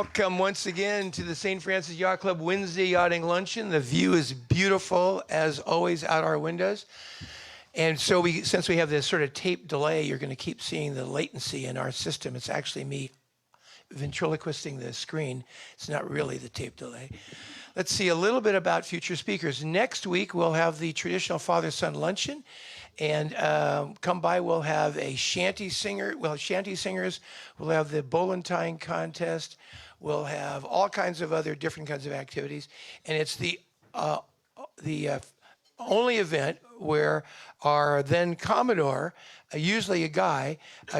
Welcome once again to the St. Francis Yacht Club Wednesday Yachting Luncheon. The view is beautiful, as always, out our windows. And so since we have this sort of tape delay, you're going to keep seeing the latency in our system. It's actually me ventriloquisting the screen. It's not really the tape delay. Let's see a little bit about future speakers. Next week, we'll have the traditional father-son luncheon. And come by, we'll have a shanty singer. We'll have shanty singers. We'll have the bowling tying contest. We'll have all kinds of other different kinds of activities. And it's the only event where our then Commodore, usually a guy,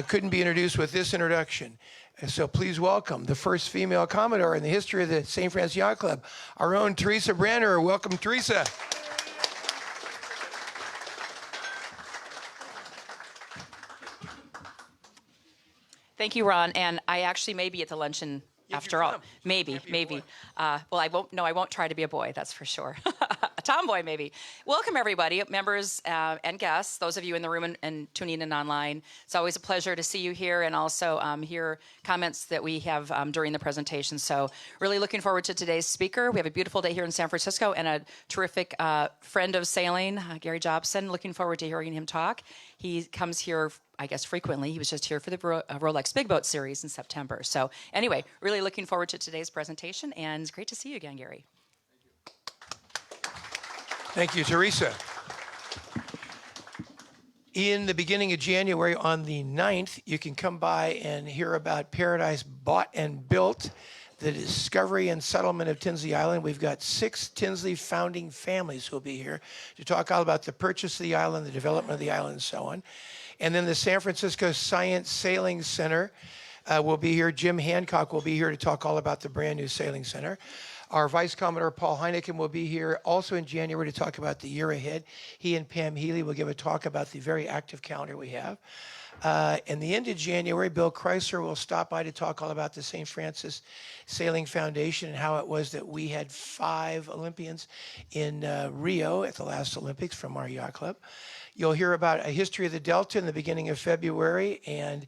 couldn't be introduced with this introduction. So please welcome the first female Commodore in the history of the St. Francis Yacht Club, our own Teresa Branner. Welcome, Teresa. Thank you, Ron. And I actually may be at the luncheon after all. Maybe. Well, I won't try to be a boy, that's for sure. A tomboy, maybe. Welcome, everybody, members and guests, those of you in the room and tuning in online. It's always a pleasure to see you here and also hear comments that we have during the presentation. So really looking forward to today's speaker. We have a beautiful day here in San Francisco and a terrific friend of sailing, Gary Jobson. Looking forward to hearing him talk. He comes here, I guess, frequently. He was just here for the Rolex Big Boat Series in September. So anyway, really looking forward to today's presentation, and it's great to see you again, Gary. Thank you, Teresa. In the beginning of January, on the 9th, you can come by and hear about Paradise Bought and Built, the discovery and settlement of Tinsley Island. We've got 6 Tinsley founding families who will be here to talk all about the purchase of the island, the development of the island, and so on. And then the San Francisco Science Sailing Center will be here. Jim Hancock will be here to talk all about the brand new Sailing Center. Our Vice Commodore Paul Heineken will be here also in January to talk about the year ahead. He and Pam Healy will give a talk about the very active calendar we have. In the end of January, Bill Chrysler will stop by to talk all about the St. Francis Sailing Foundation and how it was that we had 5 Olympians in Rio at the last Olympics from our yacht club. You'll hear about a history of the Delta in the beginning of February, and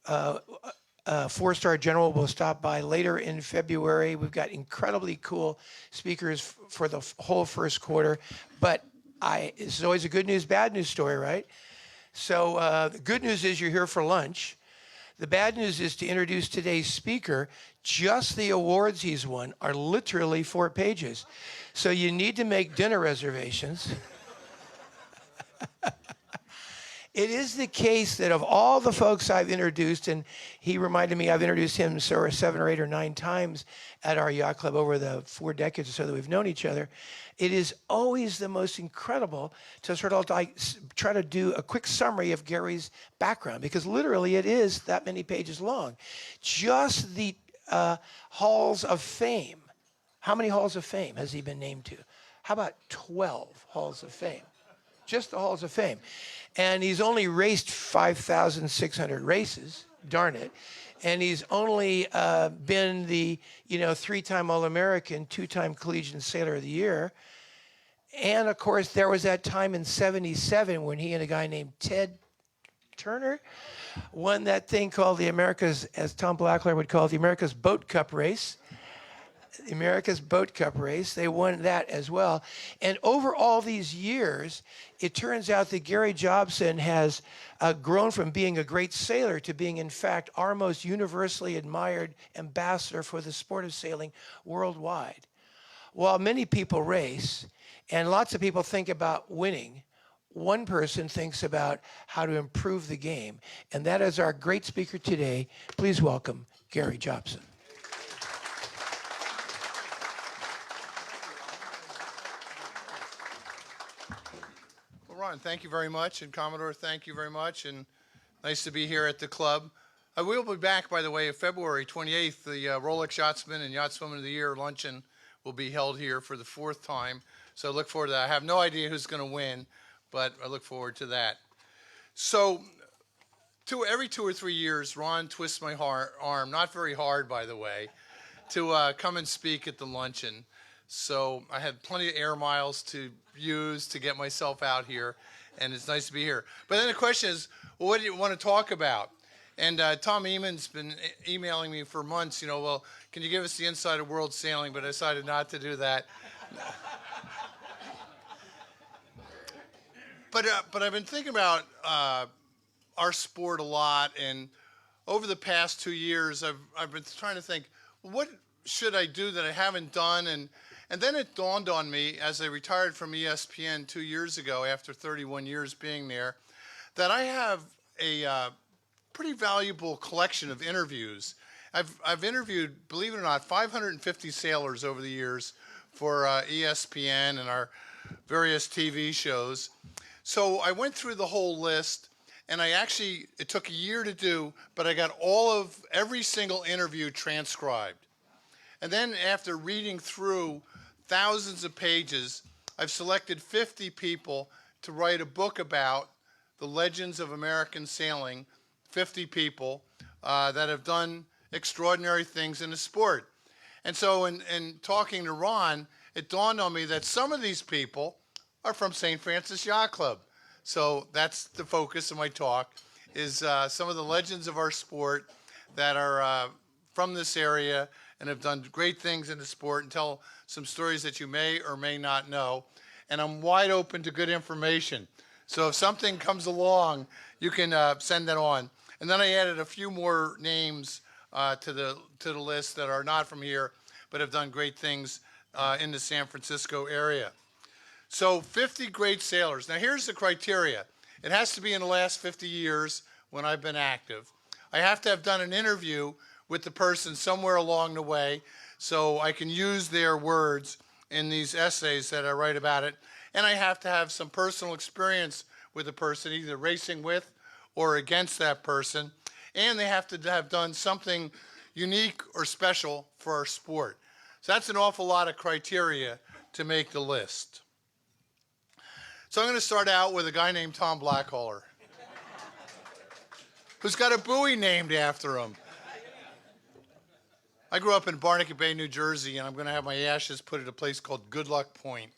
4-Star General will stop by later in February. We've got incredibly cool speakers for the whole first quarter, but this is always a good news, bad news story, right? So the good news is you're here for lunch. The bad news is to introduce today's speaker. Just the awards he's won are literally 4 pages. So you need to make dinner reservations. It is the case that of all the folks I've introduced, and he reminded me I've introduced him 7 or 8 or 9 times at our yacht club over the 4 decades or so that we've known each other, it is always the most incredible to sort of like try to do a quick summary of Gary's background, because literally it is that many pages long. Just the halls of fame. How many halls of fame has he been named to? How about 12 halls of fame? Just the halls of fame. And he's only raced 5,600 races, darn it. And he's only been the 3-time All-American, 2-time Collegiate Sailor of the Year. And of course, there was that time in '77 when he and a guy named Ted Turner won that thing called the America's, as Tom Blackaller would call it, the America's Boat Cup race. The America's Boat Cup race. They won that as well. And over all these years, it turns out that Gary Jobson has grown from being a great sailor to being, in fact, our most universally admired ambassador for the sport of sailing worldwide. While many people race, and lots of people think about winning, one person thinks about how to improve the game. And that is our great speaker today. Please welcome Gary Jobson. Ron, thank you very much, and Commodore, thank you very much, and nice to be here at the club. I will be back, by the way, February 28th. The Rolex Yachtsman and Yachtswoman of the Year luncheon will be held here for the 4th time, so I look forward to that. I have no idea who's going to win, but I look forward to that. So every 2 or 3 years, Ron twists my arm, not very hard, by the way, to come and speak at the luncheon. So I had plenty of air miles to use to get myself out here, and it's nice to be here. But then the question is, well, what do you want to talk about? And Tom Eamon's been emailing me for months, well, can you give us the inside of world sailing? But I decided not to do that. But I've been thinking about our sport a lot, and over the past 2 years, I've been trying to think, what should I do that I haven't done? And then it dawned on me as I retired from ESPN 2 years ago, after 31 years being there, that I have a pretty valuable collection of interviews. I've interviewed, believe it or not, 550 sailors over the years for ESPN and our various TV shows. So I went through the whole list, and it took a year to do, but I got every single interview transcribed. And then after reading through thousands of pages, I've selected 50 people to write a book about the legends of American sailing, 50 people that have done extraordinary things in the sport. And so in talking to Ron, it dawned on me that some of these people are from St. Francis Yacht Club. So that's the focus of my talk, is some of the legends of our sport that are from this area and have done great things in the sport, and tell some stories that you may or may not know. And I'm wide open to good information. So if something comes along, you can send that on. And then I added a few more names to the list that are not from here, but have done great things in the San Francisco area. So 50 great sailors. Now here's the criteria. It has to be in the last 50 years when I've been active. I have to have done an interview with the person somewhere along the way, so I can use their words in these essays that I write about it. And I have to have some personal experience with the person, either racing with or against that person. And they have to have done something unique or special for our sport. So that's an awful lot of criteria to make the list. So I'm going to start out with a guy named Tom Blackaller, who's got a buoy named after him. I grew up in Barnegat Bay, New Jersey, and I'm going to have my ashes put at a place called Good Luck Point.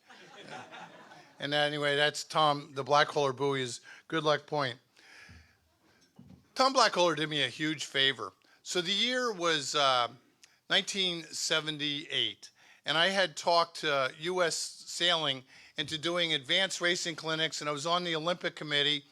And anyway, that's Tom, the Blackaller buoy is Good Luck Point. Tom Blackaller did me a huge favor. So the year was 1978, and I had talked U.S. Sailing into doing advanced racing clinics, and I was on the Olympic Committee,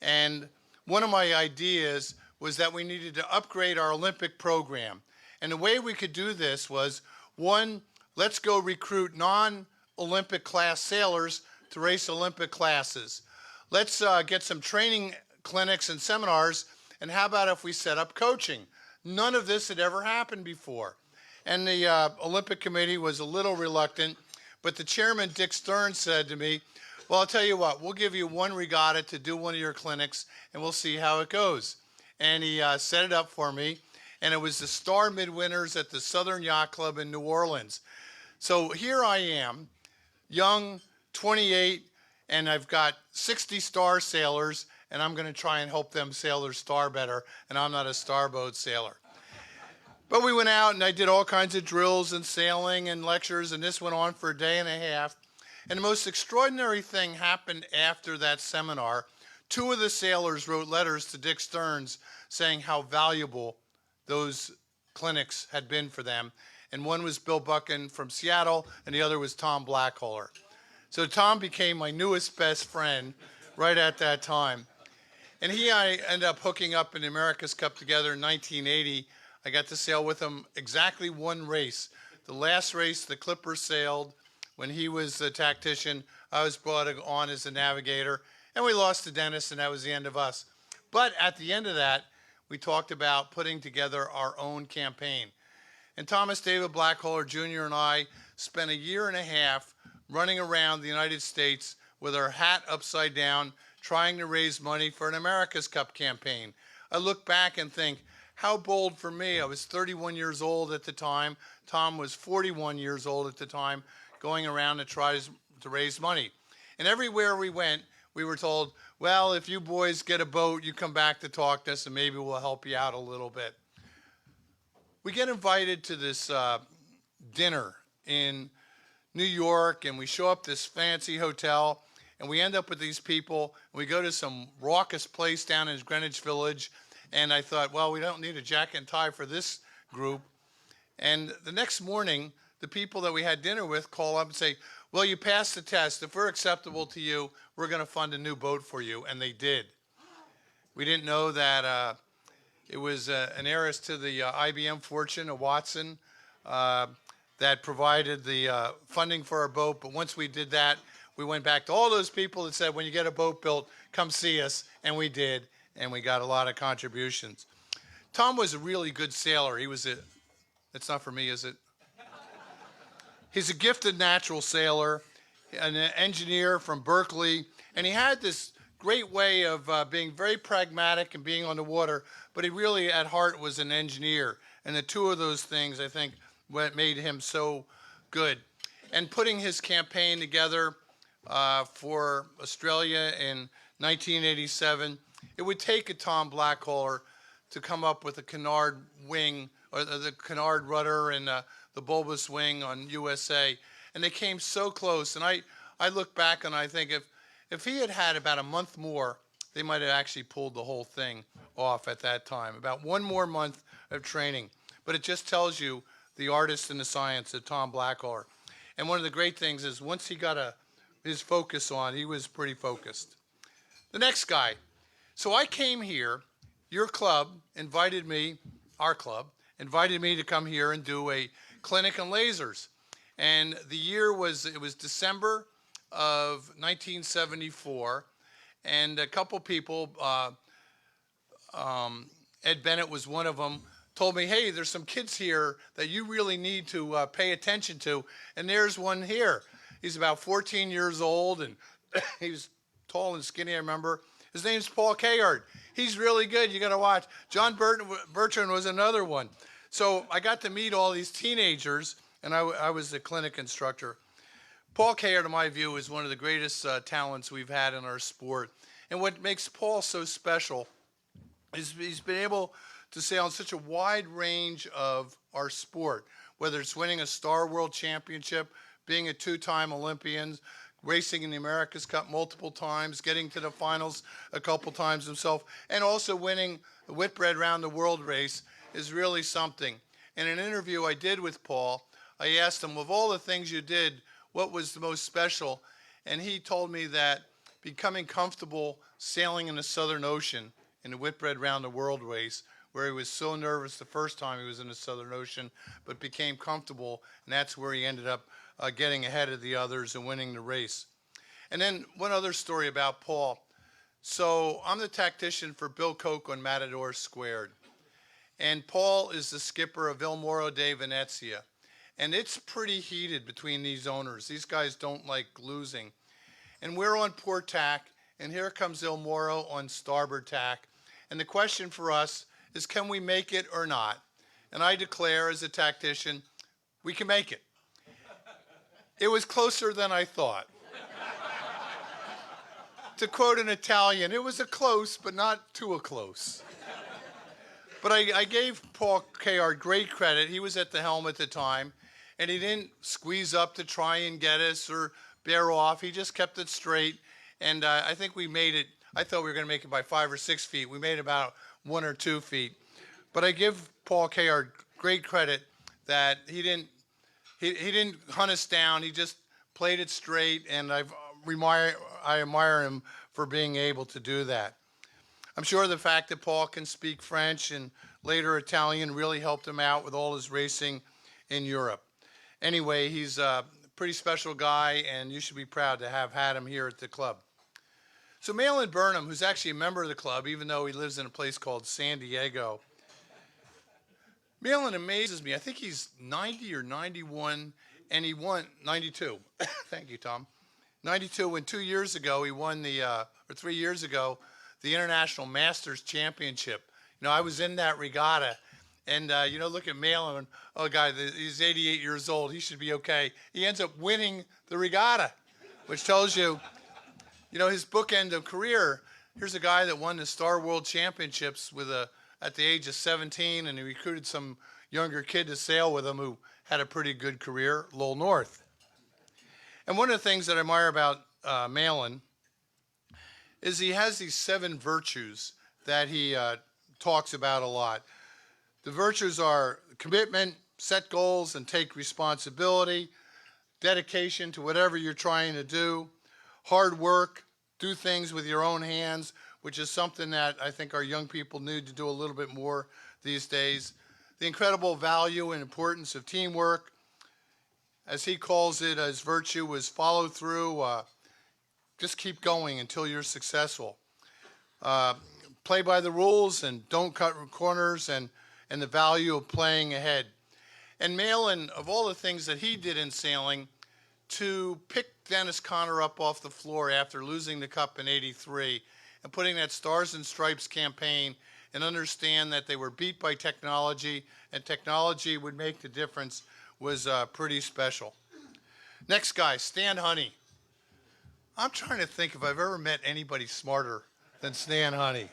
and one of my ideas was that we needed to upgrade our Olympic program. And the way we could do this was, one, let's go recruit non-Olympic class sailors to race Olympic classes. Let's get some training clinics and seminars, and how about if we set up coaching? None of this had ever happened before. And the Olympic Committee was a little reluctant, but the chairman, Dick Stern, said to me, well, I'll tell you what, we'll give you one regatta to do one of your clinics, and we'll see how it goes. And he set it up for me, and it was the Star Midwinters at the Southern Yacht Club in New Orleans. So here I am, young, 28, and I've got 60 star sailors, and I'm going to try and help them sail their star better, and I'm not a starboat sailor. But we went out, and I did all kinds of drills and sailing and lectures, and this went on for a day and a half. And the most extraordinary thing happened after that seminar. Two of the sailors wrote letters to Dick Stearns saying how valuable those clinics had been for them. And one was Bill Buchan from Seattle, and the other was Tom Blackaller. So Tom became my newest best friend right at that time. And I ended up hooking up in the America's Cup together in 1980. I got to sail with him exactly one race. The last race, the Clipper sailed. When he was the tactician, I was brought on as the navigator. And we lost to Dennis, and that was the end of us. But at the end of that, we talked about putting together our own campaign. And Thomas David Blackaller Jr. and I spent a year and a half running around the United States with our hat upside down, trying to raise money for an America's Cup campaign. I look back and think, how bold for me. I was 31 years old at the time. Tom was 41 years old at the time, going around to try to raise money. And everywhere we went, we were told, well, if you boys get a boat, you come back to talk to us, and maybe we'll help you out a little bit. We get invited to this dinner in New York, and we show up this fancy hotel, and we end up with these people, and we go to some raucous place down in Greenwich Village, And I thought, well, we don't need a jacket and tie for this group. And the next morning, the people that we had dinner with call up and say, well, you passed the test. If we're acceptable to you, we're going to fund a new boat for you. And they did. We didn't know that it was an heiress to the IBM fortune, a Watson, that provided the funding for our boat. But once we did that, we went back to all those people that said, when you get a boat built, come see us. And we did. And we got a lot of contributions. Tom was a really good sailor. He was it's not for me, is it? He's a gifted natural sailor, an engineer from Berkeley, and he had this great way of being very pragmatic and being on the water, but he really at heart was an engineer. And the two of those things, I think, what made him so good. And putting his campaign together for Australia in 1987, it would take a Tom Blackaller to come up with a canard wing, or the canard rudder and the bulbous wing on USA. And they came so close. And I look back and I think if he had had about a month more, they might have actually pulled the whole thing off at that time. About one more month of training. But it just tells you the artist and the science of Tom Blackaller. And one of the great things is once he got his focus on, he was pretty focused. The next guy. So I came here, your club invited me, our club, invited me to come here and do a clinic on lasers. And the year was December of 1974. And a couple people, Ed Bennett was one of them, told me, hey, there's some kids here that you really need to pay attention to. And there's one here. He's about 14 years old, and he was tall and skinny, I remember. His name's Paul Cayard. He's really good. You got to watch. John Bertrand was another one. So I got to meet all these teenagers, and I was the clinic instructor. Paul Cayard, in my view, is one of the greatest talents we've had in our sport. And what makes Paul so special is he's been able to sail on such a wide range of our sport, whether it's winning a Star World Championship, being a two-time Olympian, racing in the America's Cup multiple times, getting to the finals a couple times himself, and also winning the Whitbread Round the World race is really something. In an interview I did with Paul, I asked him, of all the things you did, what was the most special? And he told me that becoming comfortable sailing in the Southern Ocean in the Whitbread Round the World race, where he was so nervous the first time he was in the Southern Ocean, but became comfortable, and that's where he ended up getting ahead of the others and winning the race. And then one other story about Paul. So I'm the tactician for Bill Koch on Matador Squared. And Paul is the skipper of Il Moro de Venezia. And it's pretty heated between these owners. These guys don't like losing. And we're on port tack, and here comes Il Moro on starboard tack. And the question for us is, can we make it or not? And I declare as a tactician, we can make it. It was closer than I thought. To quote an Italian, it was a close, but not too a close. But I gave Paul Cayard great credit. He was at the helm at the time, and he didn't squeeze up to try and get us or bear off. He just kept it straight, and I think we made it. I thought we were going to make it by 5 or 6 feet. We made about 1 or 2 feet. But I give Paul Cayard great credit that he didn't hunt us down. He just played it straight, and I admire him for being able to do that. I'm sure the fact that Paul can speak French and later Italian really helped him out with all his racing in Europe. Anyway, he's a pretty special guy, and you should be proud to have had him here at the club. So Malin Burnham, who's actually a member of the club, even though he lives in a place called San Diego, Malin amazes me. I think he's 90 or 91, and he won 92. Thank you, Tom. 92, and 2 years ago, he won or 3 years ago, the International Masters Championship. You know, I was in that regatta, and, look at Malin. Oh, God, he's 88 years old. He should be okay. He ends up winning the regatta, which tells you, his bookend of career. Here's a guy that won the Star World Championships at the age of 17, and he recruited some younger kid to sail with him who had a pretty good career, Lowell North. And one of the things that I admire about Malin is he has these 7 virtues that he talks about a lot. The virtues are commitment, set goals and take responsibility, dedication to whatever you're trying to do, hard work, do things with your own hands, which is something that I think our young people need to do a little bit more these days. The incredible value and importance of teamwork. As he calls it, his virtue was follow through. Just keep going until you're successful. Play by the rules and don't cut corners, and the value of playing ahead. And Malin, of all the things that he did in sailing, to pick Dennis Conner up off the floor after losing the cup in '83 and putting that Stars and Stripes campaign and understand that they were beat by technology and technology would make the difference was pretty special. Next guy, Stan Honey. I'm trying to think if I've ever met anybody smarter than Stan Honey.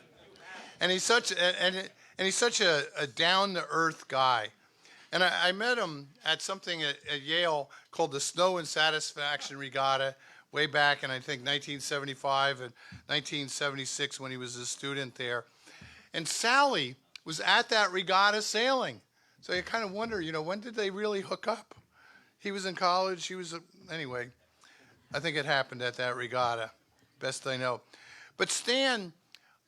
And he's such a down-to-earth guy. And I met him at something at Yale called the Snow and Satisfaction Regatta way back in, I think, 1975 and 1976 when he was a student there. And Sally was at that regatta sailing. So you kind of wonder, when did they really hook up? He was in college. She was, anyway, I think it happened at that regatta, best I know. But Stan,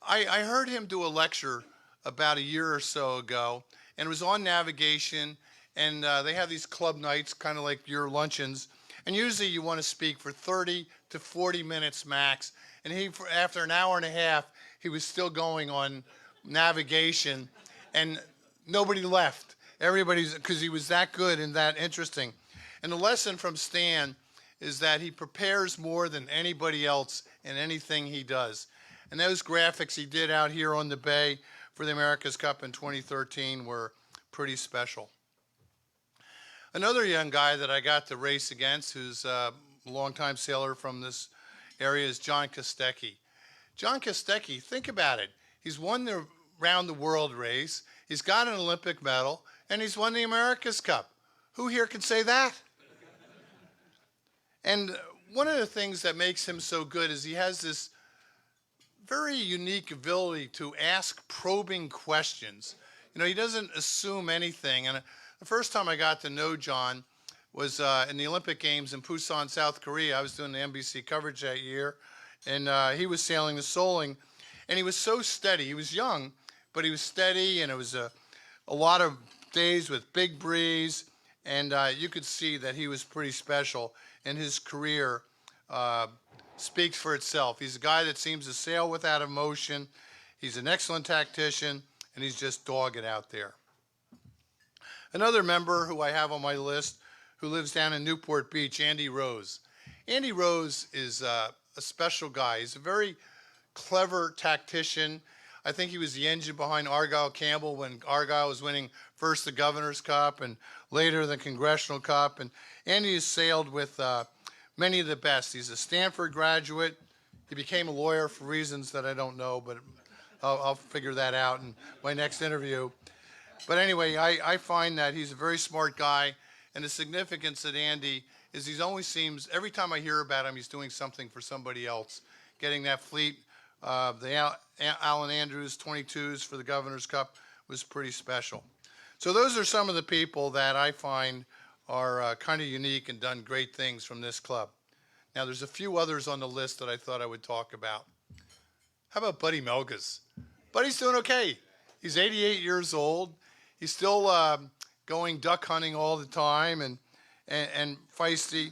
I heard him do a lecture about a year or so ago, and it was on navigation, and they have these club nights, kind of like your luncheons, and usually you want to speak for 30 to 40 minutes max, and after an hour and a half, he was still going on navigation, and nobody left. Everybody's, because he was that good and that interesting. And the lesson from Stan is that he prepares more than anybody else in anything he does. And those graphics he did out here on the bay for the America's Cup in 2013 were pretty special. Another young guy that I got to race against, who's a longtime sailor from this area, is John Kostecki. John Kostecki, think about it. He's won the round the world race, he's got an Olympic medal, and he's won the America's Cup. Who here can say that? And one of the things that makes him so good is he has this very unique ability to ask probing questions. He doesn't assume anything. And the first time I got to know John was in the Olympic Games in Busan, South Korea. I was doing the NBC coverage that year, and he was sailing the Soling, and he was so steady. He was young, but he was steady, and it was a lot of days with big breeze, and you could see that he was pretty special, and his career speaks for itself. He's a guy that seems to sail without emotion. He's an excellent tactician, and he's just dogged out there. Another member who I have on my list who lives down in Newport Beach, Andy Rose. Andy Rose is a special guy. He's a very clever tactician. I think he was the engine behind Argyle Campbell when Argyle was winning first the Governor's Cup and later the Congressional Cup. And Andy has sailed with many of the best. He's a Stanford graduate. He became a lawyer for reasons that I don't know, but I'll figure that out in my next interview. But anyway, I find that he's a very smart guy, and the significance of Andy is he always seems, every time I hear about him, he's doing something for somebody else. Getting that fleet, the Alan Andrews 22s for the Governor's Cup was pretty special. So those are some of the people that I find are kind of unique and done great things from this club. Now, there's a few others on the list that I thought I would talk about. How about Buddy Melges? Buddy's doing okay. He's 88 years old. He's still going duck hunting all the time and feisty.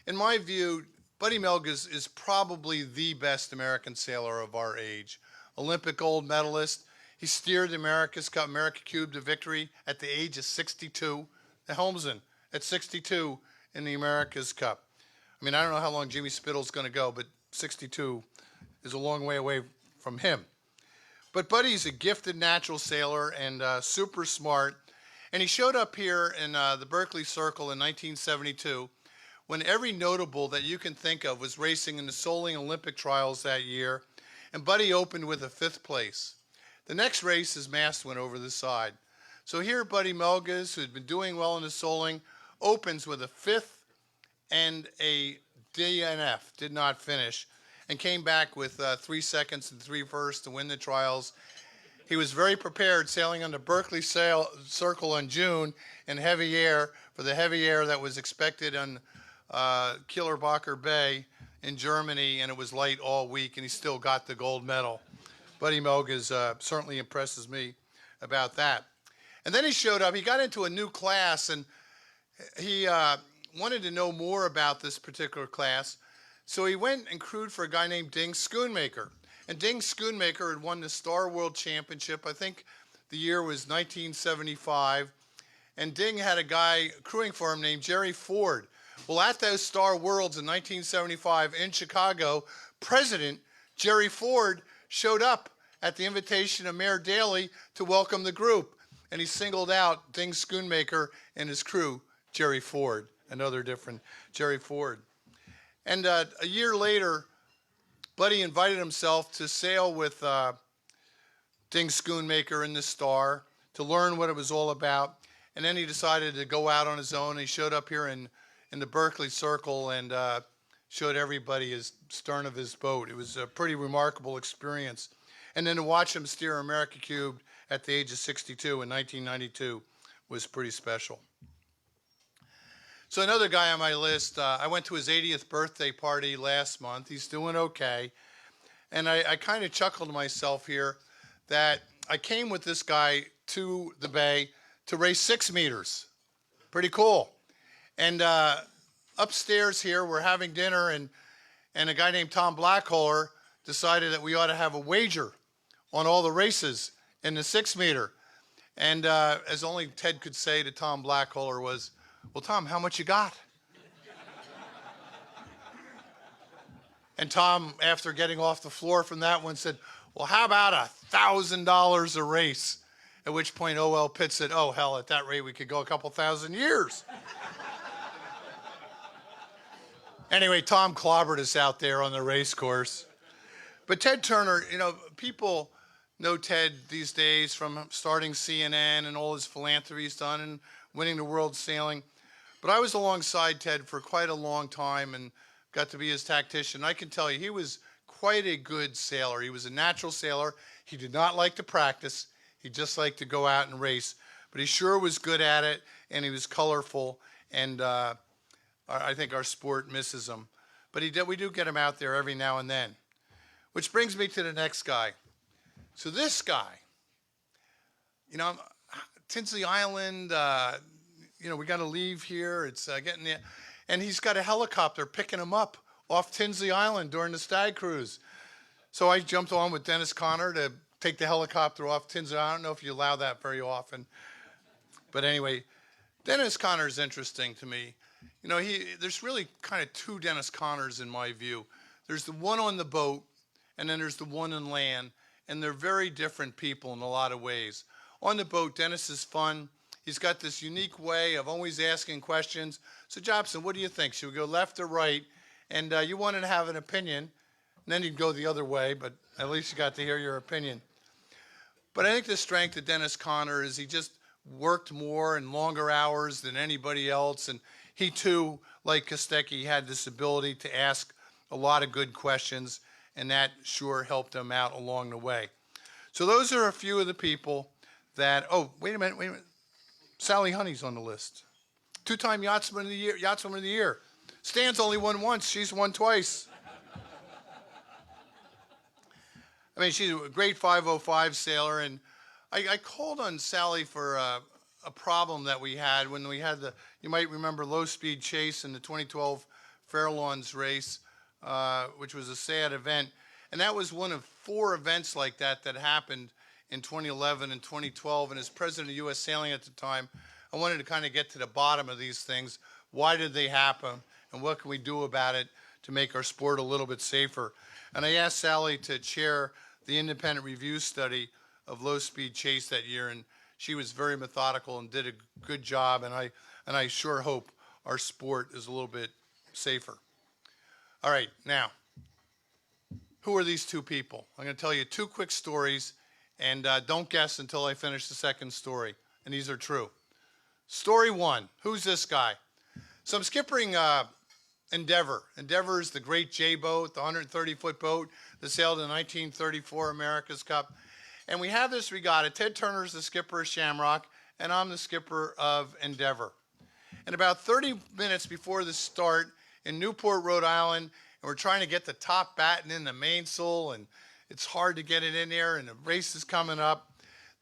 In my view, Buddy Melges is probably the best American sailor of our age. Olympic gold medalist. He steered the America's Cup, America Cube to victory at the age of 62. The helmsman at 62 in the America's Cup. I mean, I don't know how long Jimmy Spittle's going to go, but 62 is a long way away from him. But Buddy's a gifted natural sailor and super smart. And he showed up here in the Berkeley Circle in 1972 when every notable that you can think of was racing in the Soling Olympic trials that year. And Buddy opened with a 5th place. The next race, his mast went over the side. So here Buddy Melges, who'd been doing well in the Soling, opens with a 5th and a DNF, did not finish, and came back with 3 seconds and 3 firsts to win the trials. He was very prepared, sailing on the Berkeley Circle in June in heavy air for the heavy air that was expected on Killerbacher Bay in Germany, and it was light all week, and he still got the gold medal. Buddy Mogas certainly impresses me about that. And then he showed up. He got into a new class, and he wanted to know more about this particular class. So he went and crewed for a guy named Ding Schoonmaker. And Ding Schoonmaker had won the Star World Championship. I think the year was 1975. And Ding had a guy crewing for him named Jerry Ford. Well, at those Star Worlds in 1975 in Chicago, President Jerry Ford showed up at the invitation of Mayor Daley to welcome the group. And he singled out Ding Schoonmaker and his crew, Jerry Ford, another different Jerry Ford. And a year later, Buddy invited himself to sail with Ding Schoonmaker in the Star to learn what it was all about. And then he decided to go out on his own. He showed up here in the Berkeley Circle and showed everybody his stern of his boat. It was a pretty remarkable experience. And then to watch him steer America Cubed at the age of 62 in 1992 was pretty special. So another guy on my list, I went to his 80th birthday party last month. He's doing okay. And I kind of chuckled to myself here that I came with this guy to the bay to race 6 meters. Pretty cool. And upstairs here, we're having dinner, and a guy named Tom Blackaller decided that we ought to have a wager on all the races in the 6 meter. And as only Ted could say to Tom Blackaller was, "Well, Tom, how much you got?" And Tom, after getting off the floor from that one, said, "Well, how about $1,000 a race?" At which point O.L. Pitt said, "Oh, hell, at that rate, we could go a couple thousand years." Anyway, Tom clobbered us out there on the race course. But Ted Turner, you know, people know Ted these days from starting CNN and all his philanthropy he's done and winning the World Sailing. But I was alongside Ted for quite a long time and got to be his tactician. I can tell you, he was quite a good sailor. He was a natural sailor. He did not like to practice. He just liked to go out and race. But he sure was good at it, and he was colorful, and I think our sport misses him. But we do get him out there every now and then. Which brings me to the next guy. So this guy, you know, Tinsley Island, you know, we got to leave here. It's getting there. And he's got a helicopter picking him up off Tinsley Island during the stag cruise. So I jumped on with Dennis Conner to take the helicopter off Tinsley Island. I don't know if you allow that very often. But anyway, Dennis Conner is interesting to me. You know, there's really kind of two Dennis Conners in my view. There's the one on the boat, and then there's the one on land. And they're very different people in a lot of ways. On the boat, Dennis is fun. He's got this unique way of always asking questions. So, Jobson, what do you think? Should we go left or right? And you wanted to have an opinion. And then you'd go the other way, but at least you got to hear your opinion. But I think the strength of Dennis Conner is he just worked more and longer hours than anybody else. And he, too, like Kastecki, had this ability to ask a lot of good questions. And that sure helped him out along the way. So those are a few of the people that, oh, wait a minute. Sally Honey's on the list. 2-time Yachtswoman of the Year. Stan's only won once. She's won twice. I mean, she's a great 505 sailor. And I called on Sally for a problem that we had when we had you might remember, low-speed chase in the 2012 Fairlawns race. Which was a sad event. And that was one of 4 events like that happened in 2011 and 2012. And as president of U.S. Sailing at the time, I wanted to kind of get to the bottom of these things. Why did they happen? And what can we do about it to make our sport a little bit safer? And I asked Sally to chair the independent review study of low-speed chase that year. And she was very methodical and did a good job. And I sure hope our sport is a little bit safer. All right, now, who are these 2 people? I'm going to tell you 2 quick stories, and don't guess until I finish the second story, and these are true. Story 1, who's this guy? So I'm skippering Endeavor. Endeavor is the great J boat, the 130-foot boat that sailed in the 1934 America's Cup. And we have this regatta. Ted Turner's the skipper of Shamrock, and I'm the skipper of Endeavor. And about 30 minutes before the start in Newport, Rhode Island, and we're trying to get the top batten in the mainsail, and it's hard to get it in there, and the race is coming up.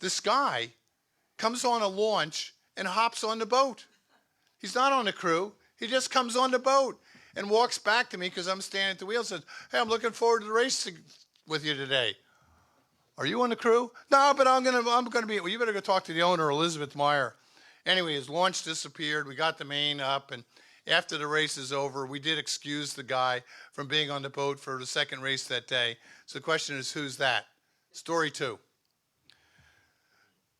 This guy comes on a launch and hops on the boat. He's not on the crew. He just comes on the boat and walks back to me because I'm standing at the wheel and says, "Hey, I'm looking forward to the race with you today." "Are you on the crew?" "No, but I'm gonna be." "Well, you better go talk to the owner, Elizabeth Meyer." Anyway, his launch disappeared. We got the main up, and after the race is over, we did excuse the guy from being on the boat for the second race that day. So the question is, who's that? Story 2.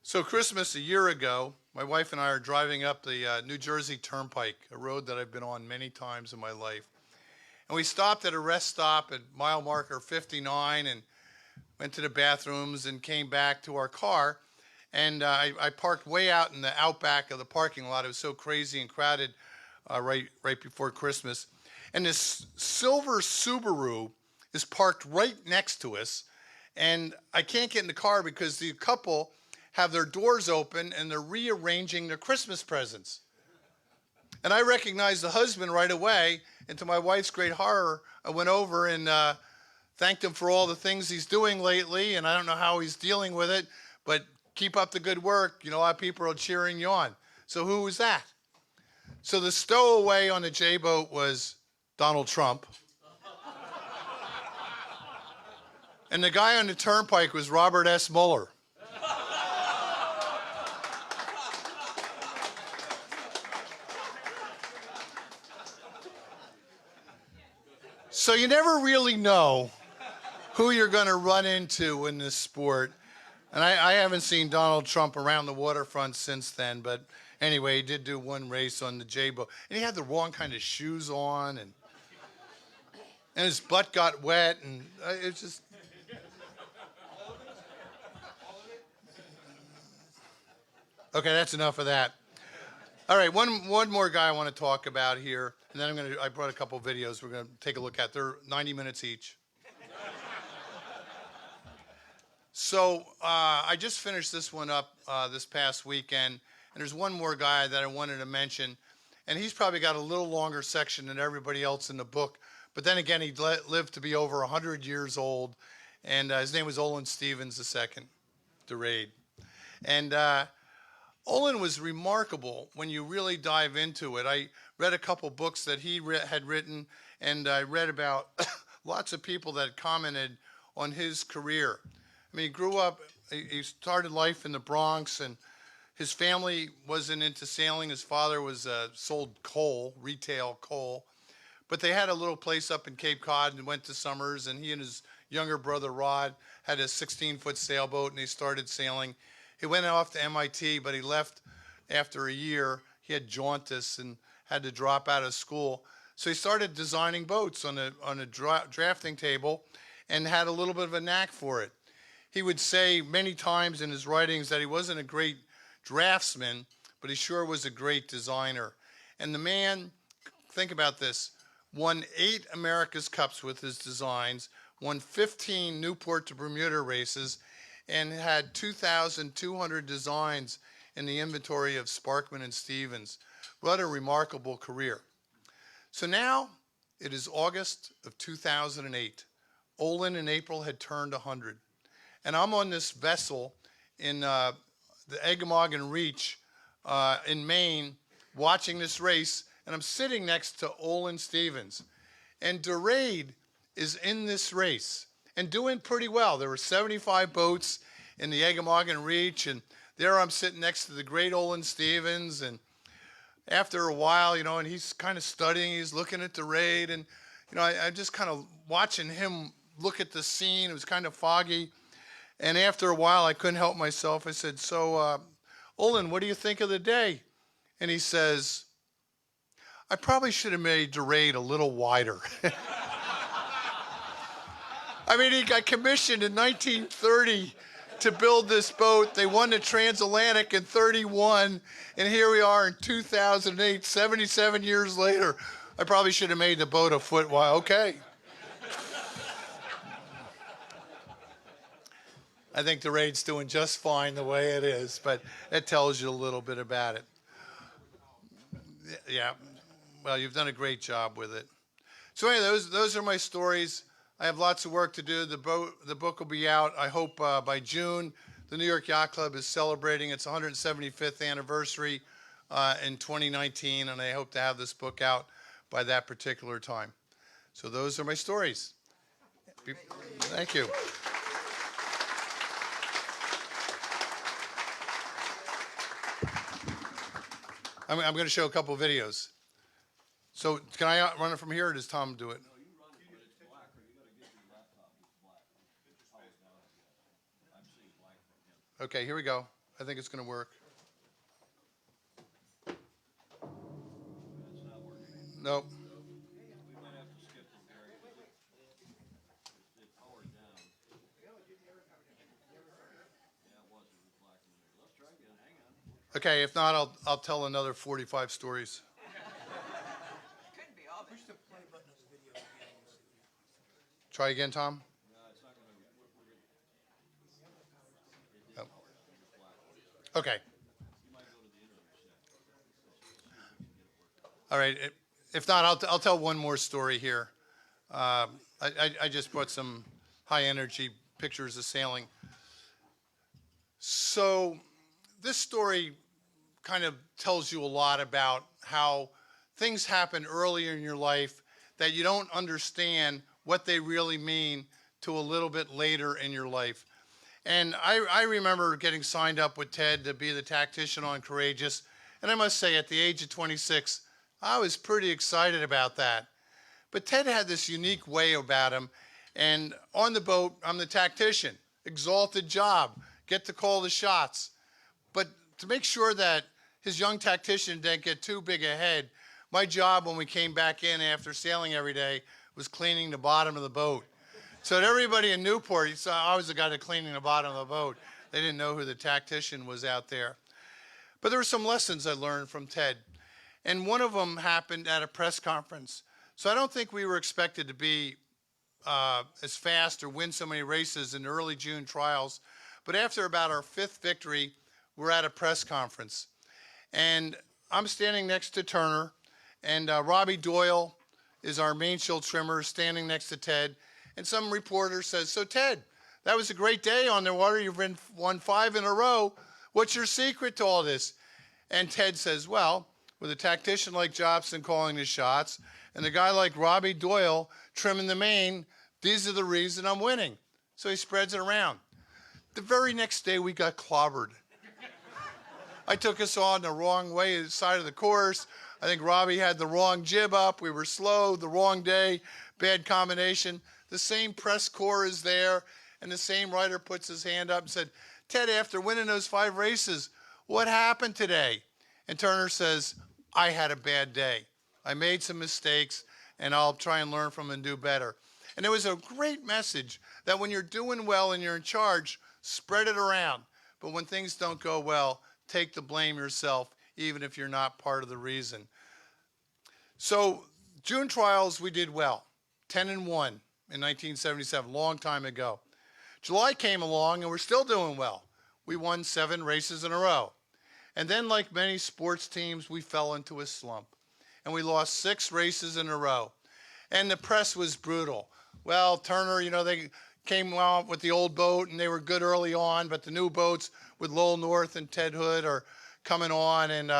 So Christmas a year ago, my wife and I are driving up the New Jersey Turnpike, a road that I've been on many times in my life. And we stopped at a rest stop at mile marker 59 and went to the bathrooms and came back to our car. And I parked way out in the outback of the parking lot. It was so crazy and crowded right before Christmas. And this silver Subaru is parked right next to us. And I can't get in the car because the couple have their doors open and they're rearranging their Christmas presents. And I recognized the husband right away, and to my wife's great horror, I went over and thanked him for all the things he's doing lately, and I don't know how he's dealing with it, but keep up the good work. You know, a lot of people are cheering you on. So who was that? So the stowaway on the J-boat was Donald Trump. And the guy on the turnpike was Robert S. Mueller. So you never really know who you're going to run into in this sport. And I haven't seen Donald Trump around the waterfront since then. But anyway, he did do one race on the J-boat. And he had the wrong kind of shoes on. And his butt got wet. And it's just... Okay, that's enough of that. All right, one more guy I want to talk about here. And then I brought a couple videos we're going to take a look at. They're 90 minutes each. So I just finished this one up this past weekend, and there's one more guy that I wanted to mention, and he's probably got a little longer section than everybody else in the book, but then again, he lived to be over 100 years old, and his name was Olin Stevens II, DeRaid. And Olin was remarkable when you really dive into it. I read a couple books that he had written, and I read about lots of people that commented on his career. I mean, he grew up, he started life in the Bronx, and his family wasn't into sailing. His father sold coal, retail coal. But they had a little place up in Cape Cod and went to summers, and he and his younger brother Rod had a 16-foot sailboat, and they started sailing. He went off to MIT, but he left after a year. He had jaundice and had to drop out of school. So he started designing boats on a drafting table and had a little bit of a knack for it. He would say many times in his writings that he wasn't a great draftsman, but he sure was a great designer. And the man, think about this, won 8 America's Cups with his designs, won 15 Newport to Bermuda races, and had 2,200 designs in the inventory of Sparkman and Stevens. What a remarkable career. So now it is August of 2008. Olin in April had turned 100. And I'm on this vessel in the Eggemogan Reach in Maine watching this race, and I'm sitting next to Olin Stevens. And DeRaid is in this race and doing pretty well. There were 75 boats in the Eggemogan Reach, and there I'm sitting next to the great Olin Stevens. And after a while, you know, and he's kind of studying, he's looking at DeRaid, and, you know, I'm just kind of watching him look at the scene. It was kind of foggy. And after a while, I couldn't help myself. I said, "So, Olin, what do you think of the day?" And he says, "I probably should have made DeRaid a little wider." I mean, he got commissioned in 1930 to build this boat. They won the Transatlantic in 31, and here we are in 2008, 77 years later. I probably should have made the boat a foot wide. Okay. I think the rate's doing just fine the way it is, but it tells you a little bit about it. Yeah, well, you've done a great job with it. So anyway, those are my stories. I have lots of work to do. The book will be out, I hope, by June. The New York Yacht Club is celebrating its 175th anniversary in 2019, and I hope to have this book out by that particular time. So those are my stories. Thank you. I'm going to show a couple of videos. So can I run it from here, or does Tom do it? No, you run it, but it's black, or you gotta get your laptop, it's black. Oh, no, I'm seeing black from him. Okay, here we go. I think it's going to work. It's not working. Nope. We might have to skip it, Gary, because it powered down. Yeah, it was black in there. Let's try again, hang on. Okay, if not, I'll tell another 45 stories. Try again, Tom. Oh. Okay. All right. If not, I'll tell one more story here. I just brought some high energy pictures of sailing. So this story kind of tells you a lot about how things happen earlier in your life that you don't understand what they really mean to a little bit later in your life. And I remember getting signed up with Ted to be the tactician on Courageous. And I must say, at the age of 26, I was pretty excited about that. But Ted had this unique way about him. And on the boat, I'm the tactician, exalted job, get to call the shots. But to make sure that his young tactician didn't get too big a head, my job when we came back in after sailing every day was cleaning the bottom of the boat. So that everybody in Newport, I was the guy that cleaning the bottom of the boat. They didn't know who the tactician was out there. But there were some lessons I learned from Ted. And one of them happened at a press conference. So I don't think we were expected to be as fast or win so many races in the early June trials. But after about our 5th victory, we're at a press conference. And I'm standing next to Turner, and Robbie Doyle is our mainsail trimmer standing next to Ted. And some reporter says, "So Ted, that was a great day on the water. You've won 5 in a row. What's your secret to all this?" And Ted says, "Well, with a tactician like Jobson calling the shots and a guy like Robbie Doyle trimming the main, these are the reason I'm winning." So he spreads it around. The very next day, we got clobbered. I took us on the wrong way, side of the course. I think Robbie had the wrong jib up. We were slow, the wrong day, bad combination. The same press corps is there, and the same writer puts his hand up and said, "Ted, after winning those 5 races, what happened today?" And Turner says, "I had a bad day. I made some mistakes, and I'll try and learn from them and do better." And it was a great message that when you're doing well and you're in charge, spread it around. But when things don't go well, take the blame yourself, even if you're not part of the reason. So June trials, we did well, 10-1 in 1977, long time ago. July came along and we're still doing well. We won 7 races in a row. And then, like many sports teams, we fell into a slump. And we lost 6 races in a row. And the press was brutal. Well, Turner, they came out with the old boat and they were good early on, but the new boats with Lowell North and Ted Hood are coming on, and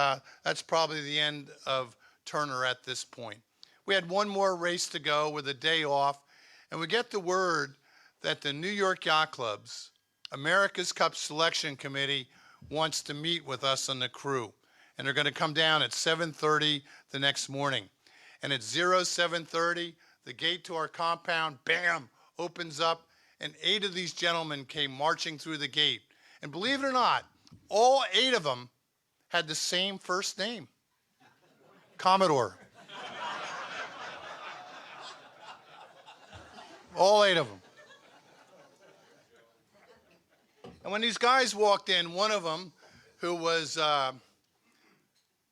that's probably the end of Turner at this point. We had one more race to go with a day off, and we get the word that the New York Yacht Club's America's Cup Selection Committee wants to meet with us on the crew. And they're going to come down at 7:30 the next morning. And at 07:30, the gate to our compound, bam, opens up, and 8 of these gentlemen came marching through the gate. And believe it or not, all 8 of them had the same first name, Commodore. All 8 of them. And when these guys walked in, one of them, who was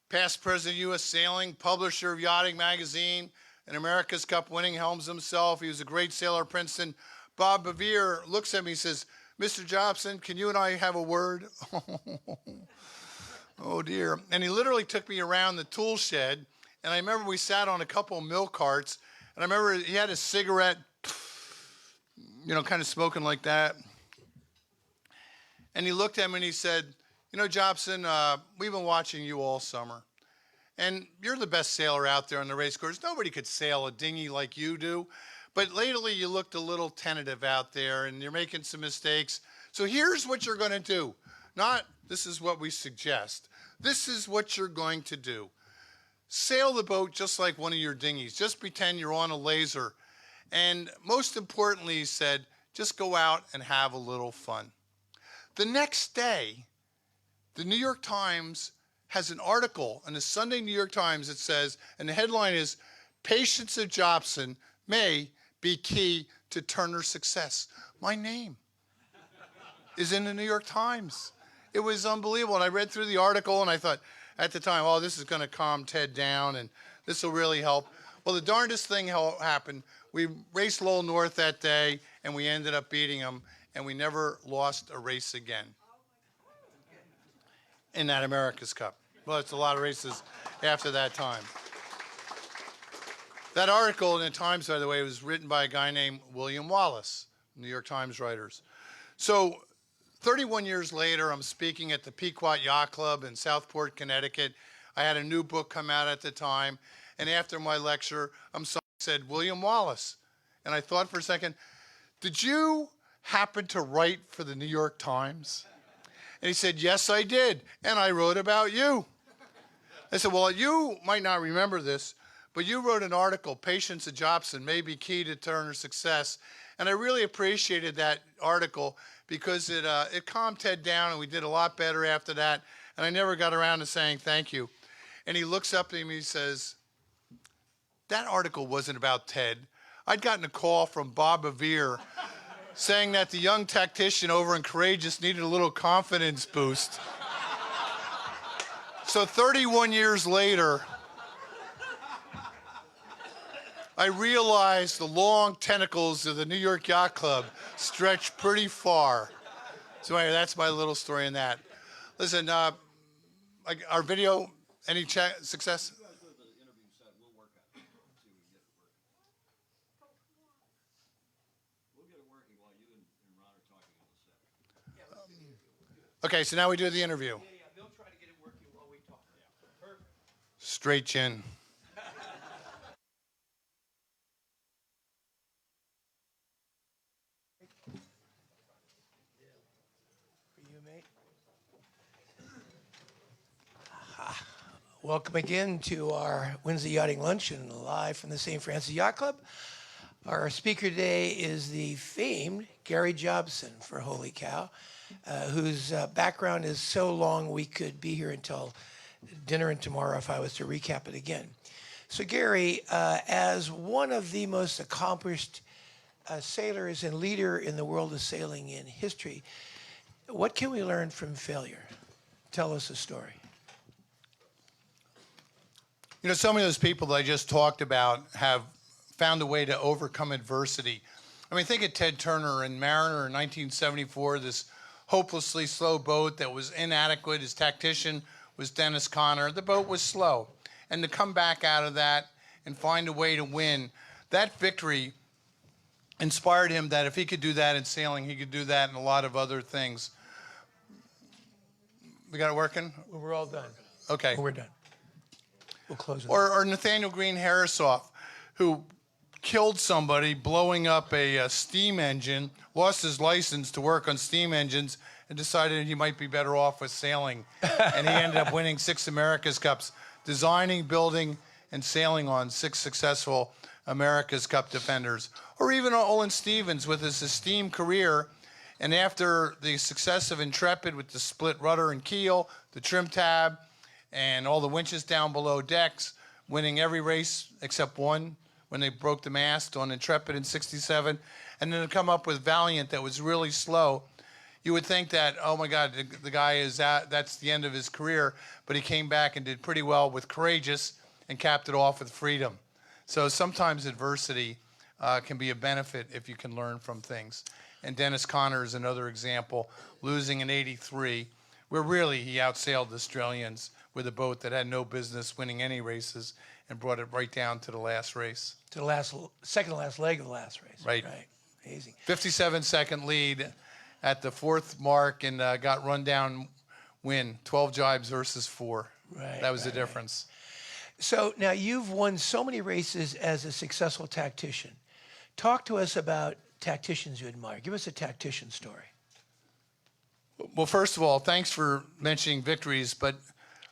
past president of U.S. Sailing, publisher of Yachting Magazine, and America's Cup winning helms himself, he was a great sailor at Princeton, Bob Bevere looks at me and says, Mr. Jobson, can you and I have a word? Oh, dear. And he literally took me around the tool shed, and I remember we sat on a couple of milk carts, and I remember he had a cigarette, kind of smoking like that. And he looked at me and he said, Jobson, we've been watching you all summer. And you're the best sailor out there on the race course. Nobody could sail a dinghy like you do. But lately you looked a little tentative out there and you're making some mistakes. So here's what you're going to do. Not, this is what we suggest. This is what you're going to do. Sail the boat just like one of your dinghies. Just pretend you're on a laser. And most importantly, he said, just go out and have a little fun. The next day, the New York Times has an article in the Sunday New York Times that says, and the headline is, Patience of Jobson may be key to Turner's success. My name is in the New York Times. It was unbelievable. And I read through the article and I thought at the time, oh, this is going to calm Ted down and this will really help. Well, the darndest thing happened. We raced Lowell North that day and we ended up beating them and we never lost a race again in that America's Cup. Well, it's a lot of races after that time. That article in the Times, by the way, was written by a guy named William Wallace, New York Times writers. So 31 years later, I'm speaking at the Pequot Yacht Club in Southport, Connecticut. I had a new book come out at the time. And after my lecture, said, William Wallace. And I thought for a second, did you happen to write for the New York Times? And he said, yes, I did. And I wrote about you. I said, well, you might not remember this, but you wrote an article, Patience of Jobson may be key to Turner's success. And I really appreciated that article because it calmed Ted down and we did a lot better after that. And I never got around to saying thank you. And he looks up at me and he says, that article wasn't about Ted. I'd gotten a call from Bob Avere saying that the young tactician over in Courageous needed a little confidence boost. So 31 years later, I realized the long tentacles of the New York Yacht Club stretch pretty far. So anyway, that's my little story on that. Listen, our video, any success? Okay, so now we do the interview. Yeah, they'll try to get it working while we talk. Perfect. Straight chin. For you, mate. Welcome again to our Wednesday Yachting Luncheon, live from the St. Francis Yacht Club. Our speaker today is the famed Gary Jobson for Holy Cow, whose background is so long we could be here until dinner and tomorrow if I was to recap it again. So Gary, as one of the most accomplished sailors and leader in the world of sailing in history, what can we learn from failure? Tell us a story. Some of those people that I just talked about have found a way to overcome adversity. I mean, think of Ted Turner and Mariner in 1974, this hopelessly slow boat that was inadequate. His tactician was Dennis Conner. The boat was slow. And to come back out of that and find a way to win, that victory inspired him that if he could do that in sailing, he could do that in a lot of other things. We got it working? We're all done. Okay. We're done. We'll close it. Or Nathaniel Harrisoff, who killed somebody blowing up a steam engine, lost his license to work on steam engines, and decided he might be better off with sailing. And he ended up winning 6 America's Cups, designing, building, and sailing on 6 successful America's Cup defenders. Or even Olin Stevens with his esteemed career. And after the success of Intrepid with the split rudder and keel, the trim tab, and all the winches down below decks, winning every race except one when they broke the mast on Intrepid in '67, and then to come up with Valiant that was really slow. You would think that, oh my God, the guy is that's the end of his career, but he came back and did pretty well with Courageous and capped it off with Freedom. So sometimes adversity can be a benefit if you can learn from things. And Dennis Conner is another example, losing in '83, where really he outsailed the Australians with a boat that had no business winning any races and brought it right down to the last race. To the second to last leg of the last race. Right. Amazing. 57-second lead at the fourth mark and got run down win, 12 jibes versus 4. Right, That was the right. difference. So now you've won so many races as a successful tactician. Talk to us about tacticians you admire. Give us a tactician story. Well, first of all, thanks for mentioning victories, but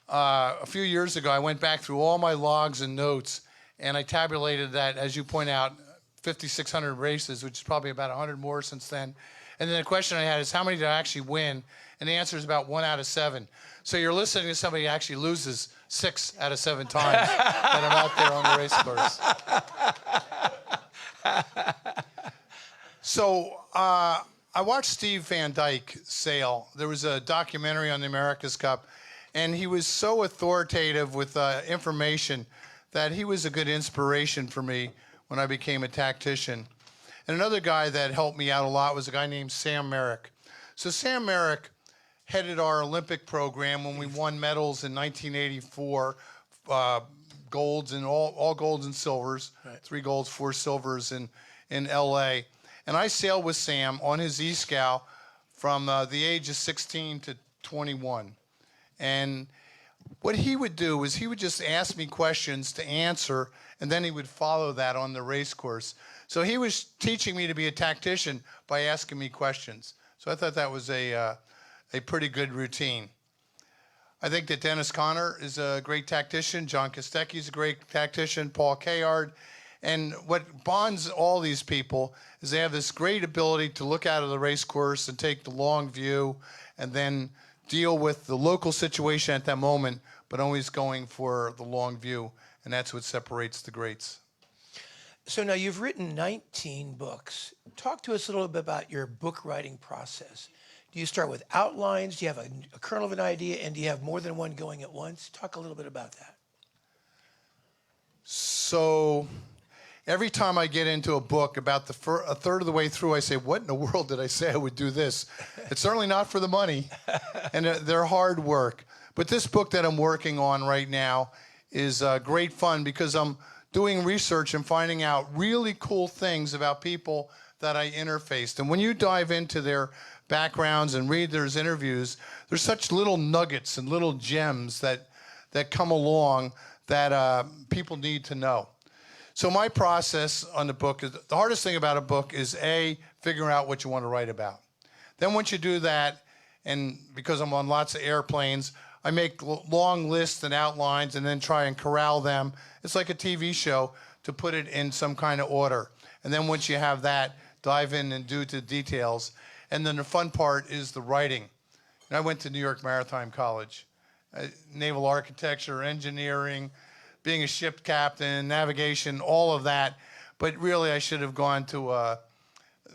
a few years ago, I went back through all my logs and notes, and I tabulated that, as you point out, 5,600 races, which is probably about 100 more since then. And then the question I had is, how many did I actually win? And the answer is about 1 out of 7. So you're listening to somebody who actually loses 6 out of 7 times that I'm out there on the race course. So I watched Steve Van Dyke sail. There was a documentary on the America's Cup, and he was so authoritative with information that he was a good inspiration for me when I became a tactician. And another guy that helped me out a lot was a guy named Sam Merrick. So Sam Merrick headed our Olympic program when we won medals in 1984, golds and all golds and silvers, right. 3 golds, 4 silvers in L.A. And I sailed with Sam on his E-Scow from the age of 16 to 21. And what he would do is he would just ask me questions to answer, and then he would follow that on the race course. So he was teaching me to be a tactician by asking me questions. So I thought that was a pretty good routine. I think that Dennis Conner is a great tactician. John Kostecki is a great tactician. Paul Cayard. And what bonds all these people is they have this great ability to look out of the race course and take the long view and then deal with the local situation at that moment, but always going for the long view. And that's what separates the greats. So now you've written 19 books. Talk to us a little bit about your book writing process. Do you start with outlines? Do you have a kernel of an idea? And do you have more than one going at once? Talk a little bit about that. So every time I get into a book, about a third of the way through, I say, what in the world did I say I would do this? It's certainly not for the money, and they're hard work. But this book that I'm working on right now is great fun because I'm doing research and finding out really cool things about people that I interfaced. And when you dive into their backgrounds and read their interviews, there's such little nuggets and little gems that come along that people need to know. So my process on the book is, the hardest thing about a book is figuring out what you want to write about. Then once you do that, and because I'm on lots of airplanes, I make long lists and outlines and then try and corral them. It's like a TV show to put it in some kind of order. And then once you have that, dive in and do the details. And then the fun part is the writing. And I went to New York Maritime College, naval architecture, engineering, being a ship captain, navigation, all of that. But really, I should have gone to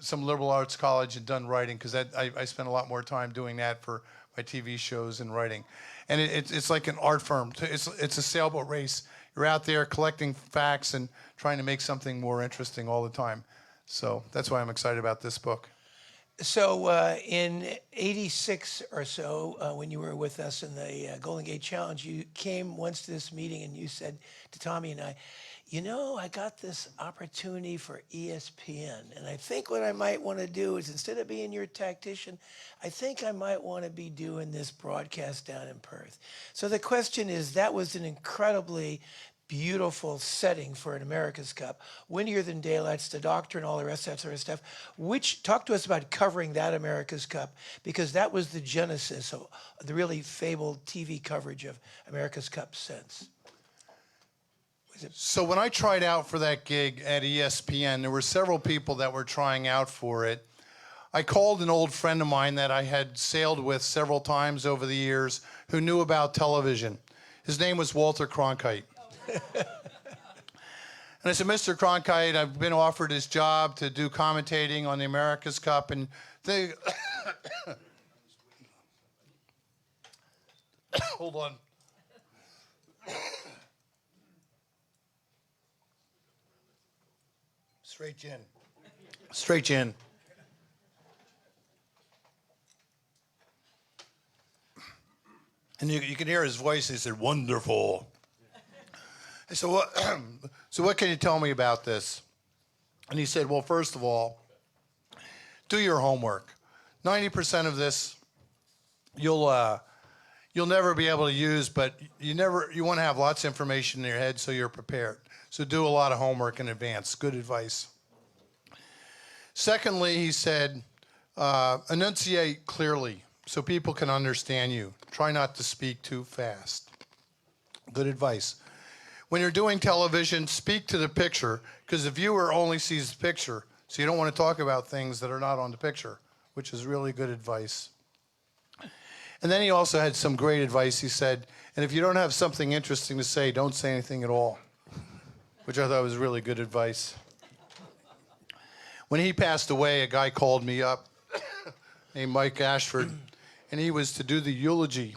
some liberal arts college and done writing, because I spent a lot more time doing that for my TV shows and writing. And it's like an art firm. It's a sailboat race. You're out there collecting facts and trying to make something more interesting all the time. So that's why I'm excited about this book. So in '86 or so, when you were with us in the Golden Gate Challenge, you came once to this meeting and you said to Tommy and I, you know, I got this opportunity for ESPN, and I think what I might want to do is, instead of being your tactician, I think I might want to be doing this broadcast down in Perth. So the question is, that was an incredibly beautiful setting for an America's Cup, windier than daylights, the doctor and all the rest of that sort of stuff. Talk to us about covering that America's Cup, because that was the genesis of the really fabled TV coverage of America's Cup since. So when I tried out for that gig at ESPN, there were several people that were trying out for it. I called an old friend of mine that I had sailed with several times over the years who knew about television. His name was Walter Cronkite. And I said, Mr. Cronkite, I've been offered this job to do commentating on the America's Cup, and they... Hold on. Straight gin. Straight gin. And you can hear his voice. He said, "Wonderful." I said, so what can you tell me about this? And he said, well, first of all, do your homework. 90% of this you'll never be able to use, but you want to have lots of information in your head so you're prepared. So do a lot of homework in advance. Good advice. Secondly, he said, enunciate clearly so people can understand you. Try not to speak too fast. Good advice. When you're doing television, speak to the picture, because the viewer only sees the picture, so you don't want to talk about things that are not on the picture, which is really good advice. And then he also had some great advice. He said, and if you don't have something interesting to say, don't say anything at all, which I thought was really good advice. When he passed away, a guy called me up named Mike Ashford, and he was to do the eulogy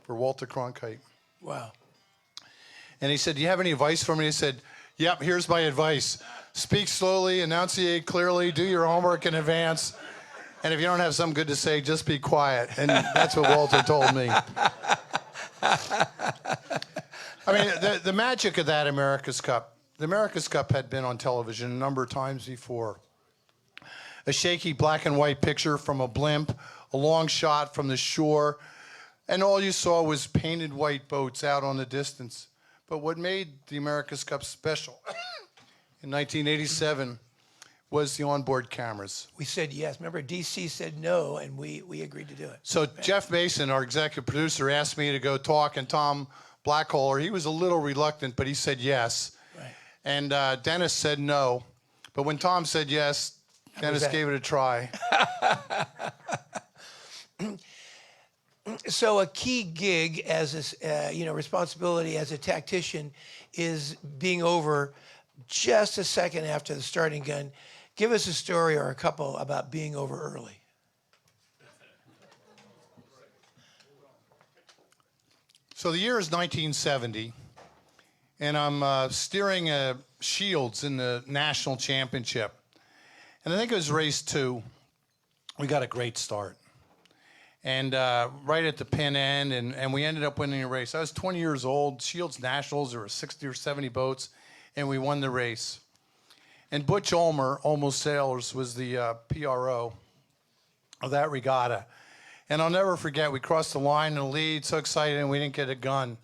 for Walter Cronkite. Wow. And he said, do you have any advice for me? I said, yep, here's my advice. Speak slowly, enunciate clearly, do your homework in advance. And if you don't have something good to say, just be quiet. And that's what Walter told me. I mean, the magic of that America's Cup. The America's Cup had been on television a number of times before. A shaky black and white picture from a blimp, a long shot from the shore, and all you saw was painted white boats out on the distance. But what made the America's Cup special in 1987 was the onboard cameras. We said yes. Remember, DC said no, and we agreed to do it. So Jeff Mason, our executive producer, asked me to go talk, and Tom Blackaller, he was a little reluctant, but he said yes. Right. And Dennis said no. But when Tom said yes, Dennis gave it a try. So a key gig as a responsibility as a tactician is being over just a second after the starting gun. Give us a story or a couple about being over early. So the year is 1970, and I'm steering Shields in the national championship. And I think it was race 2. We got a great start. And right at the pin end, and we ended up winning the race. I was 20 years old. Shields Nationals, there were 60 or 70 boats, and we won the race. And Butch Ulmer, Almost Sailors, was the PRO of that regatta. And I'll never forget, we crossed the line in the lead, so excited, and we didn't get a gun.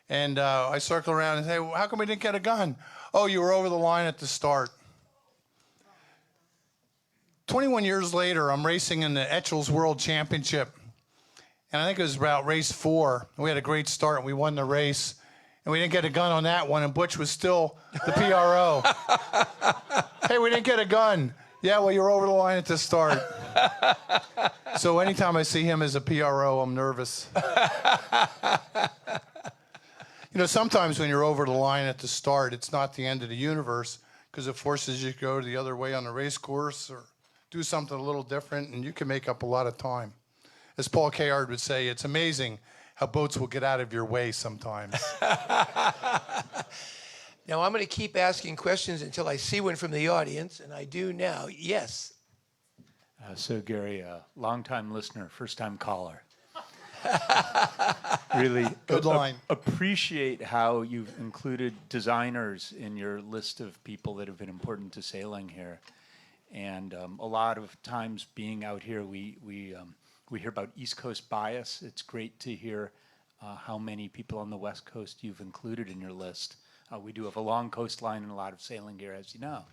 And I circled around and said, well, how come we didn't get a gun? Oh, you were over the line at the start. 21 years later, I'm racing in the Etchells World Championship. And I think it was about race 4. We had a great start, and we won the race. And we didn't get a gun on that one, and Butch was still the PRO. Hey, we didn't get a gun. Yeah, well, you were over the line at the start. So anytime I see him as a PRO, I'm nervous. Sometimes when you're over the line at the start, it's not the end of the universe, because it forces you to go the other way on the race course or do something a little different, and you can make up a lot of time. As Paul Cayard would say, it's amazing how boats will get out of your way sometimes. Now, I'm going to keep asking questions until I see one from the audience, and I do now. Yes. So, Gary, long-time listener, first-time caller. Really Good line. Appreciate how you've included designers in your list of people that have been important to sailing here. And a lot of times being out here, we hear about East Coast bias. It's great to hear how many people on the West Coast you've included in your list. We do have a long coastline and a lot of sailing gear, as you know.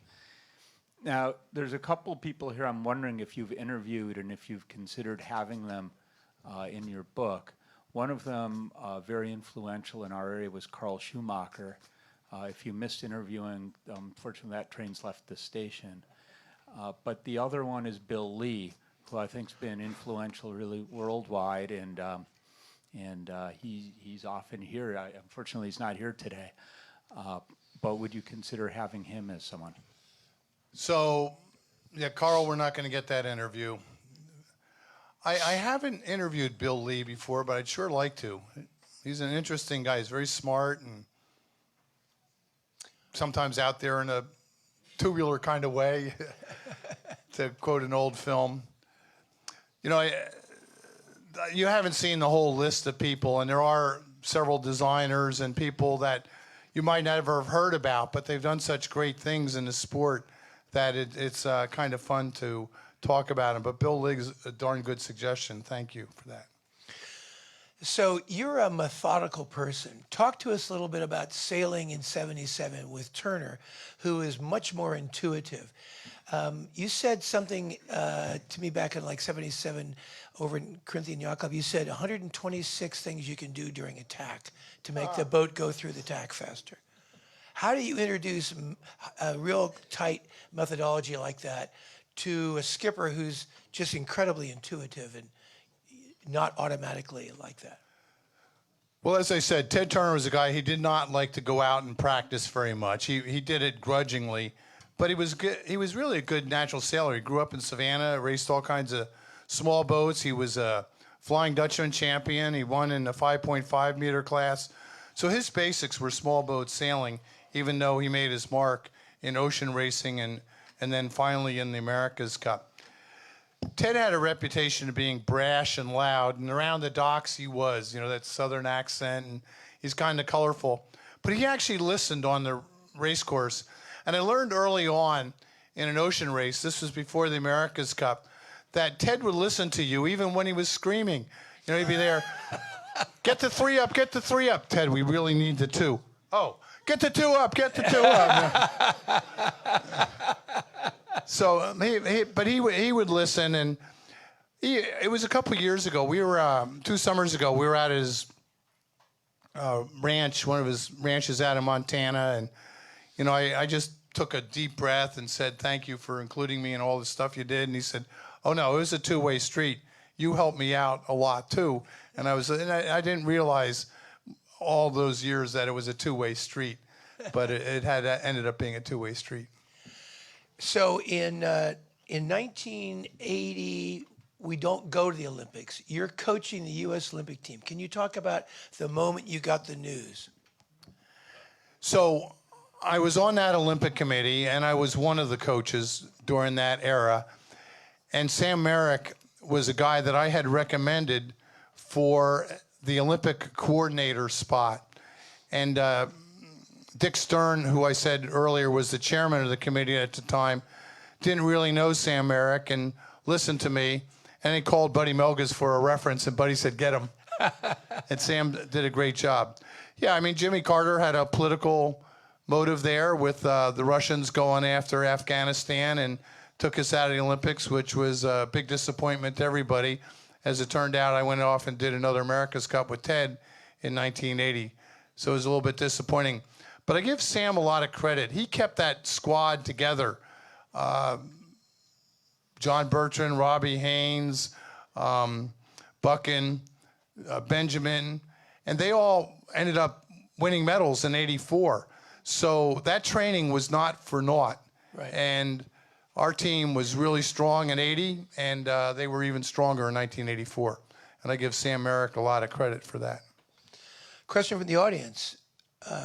Now, there's a couple people here I'm wondering if you've interviewed and if you've considered having them in your book. One of them, very influential in our area, was Carl Schumacher. If you missed interviewing, unfortunately that train's left the station. But the other one is Bill Lee, who I think's been influential really worldwide, and he's often here. Unfortunately, he's not here today. But would you consider having him as someone? So, yeah, Carl, we're not going to get that interview. I haven't interviewed Bill Lee before, but I'd sure like to. He's an interesting guy. He's very smart and sometimes out there in a tubular kind of way, to quote an old film. you haven't seen the whole list of people, and there are several designers and people that you might never have heard about, but they've done such great things in the sport that it's kind of fun to talk about them. But Bill Ligg's a darn good suggestion. Thank you for that. So you're a methodical person. Talk to us a little bit about sailing in 77 with Turner, who is much more intuitive. You said something to me back in like 77 over in Corinthian Yacht Club. You said 126 things you can do during a tack to make the boat go through the tack faster. How do you introduce a real tight methodology like that to a skipper who's just incredibly intuitive and not automatically like that? Well, as I said, Ted Turner was a guy, he did not like to go out and practice very much. He did it grudgingly, but he was good. He was really a good natural sailor. He grew up in Savannah, raced all kinds of small boats. He was a Flying Dutchman champion. He won in the 5.5 meter class. So his basics were small boat sailing, even though he made his mark in ocean racing and then finally in the America's Cup. Ted had a reputation of being brash and loud, and around the docks he was, that southern accent, and he's kind of colorful. But he actually listened on the race course. And I learned early on in an ocean race, this was before the America's Cup, that Ted would listen to you even when he was screaming. He'd be there, get the 3 up, get the 3 up. Ted, we really need the 2. Oh, get the 2 up, get the 2 up. So, he would listen, and it was a couple of years ago. We were 2 summers ago. We were at his ranch, one of his ranches out in Montana, and I just took a deep breath and said, "Thank you for including me in all the stuff you did." And he said, "Oh no, it was a two-way street. You helped me out a lot too." And I didn't realize all those years that it was a two-way street, but it had ended up being a two-way street. So in 1980, we don't go to the Olympics. You're coaching the U.S. Olympic team. Can you talk about the moment you got the news? So I was on that Olympic committee, and I was one of the coaches during that era. And Sam Merrick was a guy that I had recommended for the Olympic coordinator spot. And Dick Stern, who I said earlier was the chairman of the committee at the time, didn't really know Sam Merrick and listened to me. And he called Buddy Melges for a reference, and Buddy said, "Get him." And Sam did a great job. Yeah, I mean, Jimmy Carter had a political motive there with the Russians going after Afghanistan and took us out of the Olympics, which was a big disappointment to everybody. As it turned out, I went off and did another America's Cup with Ted in 1980. So it was a little bit disappointing. But I give Sam a lot of credit. He kept that squad together. John Bertrand, Robbie Haynes, Buchan, Benjamin, and they all ended up winning medals in '84. So that training was not for naught. Right. And our team was really strong in '80, and they were even stronger in 1984. And I give Sam Merrick a lot of credit for that. Question from the audience.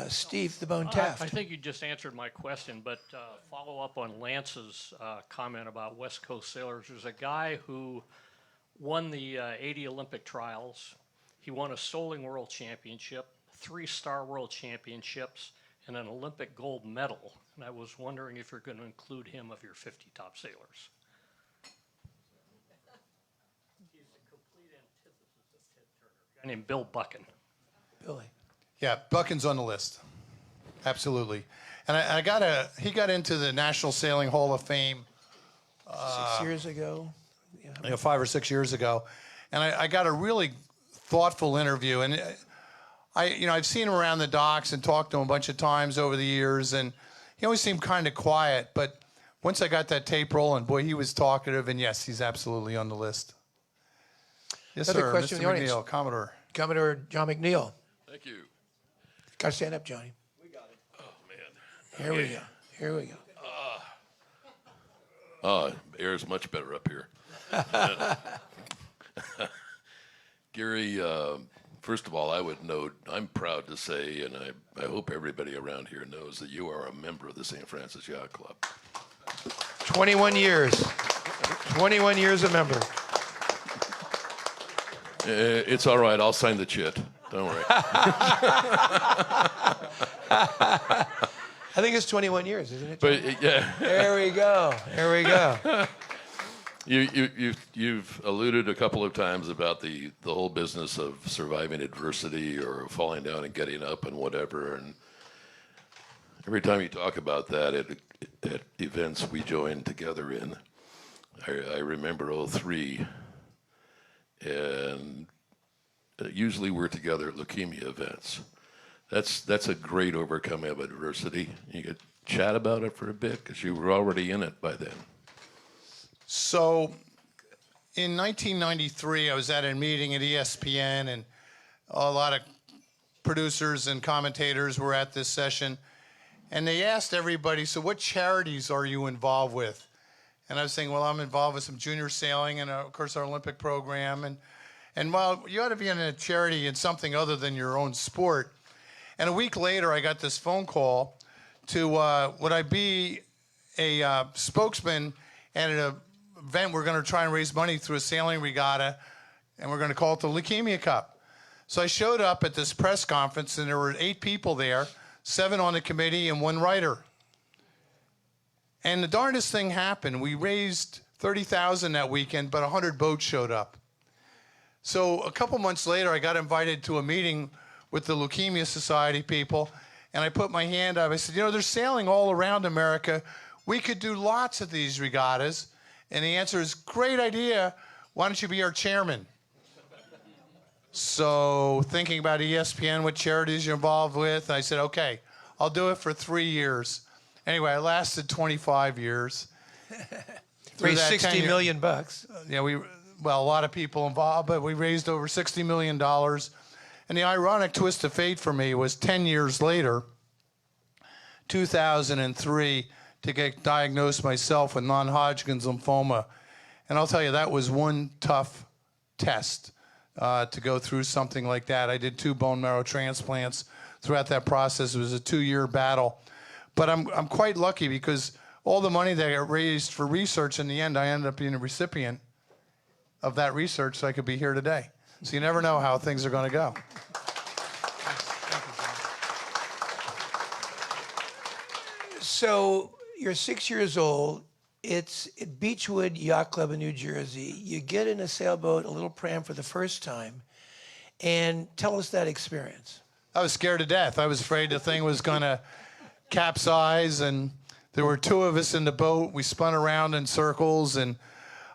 Steve the Bone Taft. I think you just answered my question, but follow up on Lance's comment about West Coast sailors. There's a guy who won the '80 Olympic trials. He won a Soling World Championship, 3-star World Championships, and an Olympic gold medal. And I was wondering if you're going to include him of your 50 top sailors. He's a complete antithesis of Ted Turner. A guy named Bill Buchan. Billy. Yeah, Buchan's on the list. Absolutely. And he got into the National Sailing Hall of Fame 6 years ago. Yeah. 5 or 6 years ago. And I got a really thoughtful interview. And I've seen him around the docks and talked to him a bunch of times over the years. And he always seemed kind of quiet. But once I got that tape rolling, boy, he was talkative. And yes, he's absolutely on the list. Yes, Another sir. question Mr. from the audience. McNeil, Commodore. Commodore John McNeil. Thank you. Got to stand up, Johnny. Oh, man. Here we go. Here we go. Air is much better up here. Gary, first of all, I'm proud to say, and I hope everybody around here knows that you are a member of the St. Francis Yacht Club. 21 years. 21 years a member. It's all right. I'll sign the chit. Don't worry. I think it's 21 years, isn't it? But yeah, There we go. There we go. you've alluded a couple of times about the whole business of surviving adversity or falling down and getting up and whatever. And every time you talk about that at events we joined together in, I remember '03, and usually we're together at leukemia events. That's a great overcoming of adversity. You could chat about it for a bit because you were already in it by then. So in 1993, I was at a meeting at ESPN, and a lot of producers and commentators were at this session. And they asked everybody, so what charities are you involved with? And I was saying, well, I'm involved with some junior sailing and, of course, our Olympic program. And while you ought to be in a charity in something other than your own sport. And a week later, I got this phone call to, would I be a spokesman at an event we're going to try and raise money through a sailing regatta, and we're going to call it the Leukemia Cup. So I showed up at this press conference, and there were 8 people there, 7 on the committee and 1 writer. And the darndest thing happened. We raised $30,000 that weekend, but 100 boats showed up. So a couple months later, I got invited to a meeting with the Leukemia Society people, and I put my hand up. I said, they're sailing all around America. We could do lots of these regattas. And the answer is, great idea. Why don't you be our chairman? So thinking about ESPN, what charities you're involved with, I said, okay, I'll do it for 3 years. Anyway, I lasted 25 years. Raised $60 million. Yeah, a lot of people involved, but we raised over $60 million. And the ironic twist of fate for me was 10 years later, 2003, to get diagnosed myself with non-Hodgkin's lymphoma. And I'll tell you, that was one tough test to go through something like that. I did 2 bone marrow transplants throughout that process. It was a 2-year battle. But I'm quite lucky because all the money that I raised for research, in the end, I ended up being a recipient of that research, so I could be here today. So you never know how things are going to go. So you're 6 years old. It's at Beechwood Yacht Club in New Jersey. You get in a sailboat, a little pram for the first time. And tell us that experience. I was scared to death. I was afraid the thing was going to capsize, and there were 2 of us in the boat. We spun around in circles, and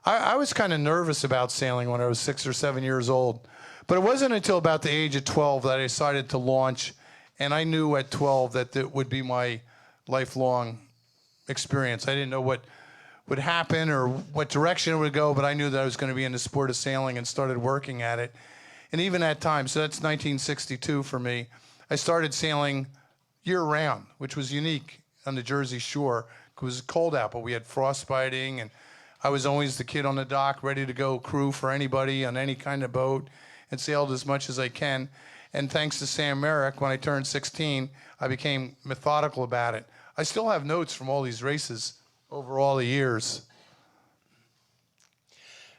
I was kind of nervous about sailing when I was 6 or 7 years old. But it wasn't until about the age of 12 that I decided to launch, and I knew at 12 that it would be my lifelong experience. I didn't know what would happen or what direction it would go, but I knew that I was going to be in the sport of sailing and started working at it. And even at times, so that's 1962 for me, I started sailing year-round, which was unique on the Jersey Shore. It was cold out, but we had frostbiting, and I was always the kid on the dock ready to go crew for anybody on any kind of boat and sailed as much as I can. And thanks to Sam Merrick, when I turned 16, I became methodical about it. I still have notes from all these races over all the years.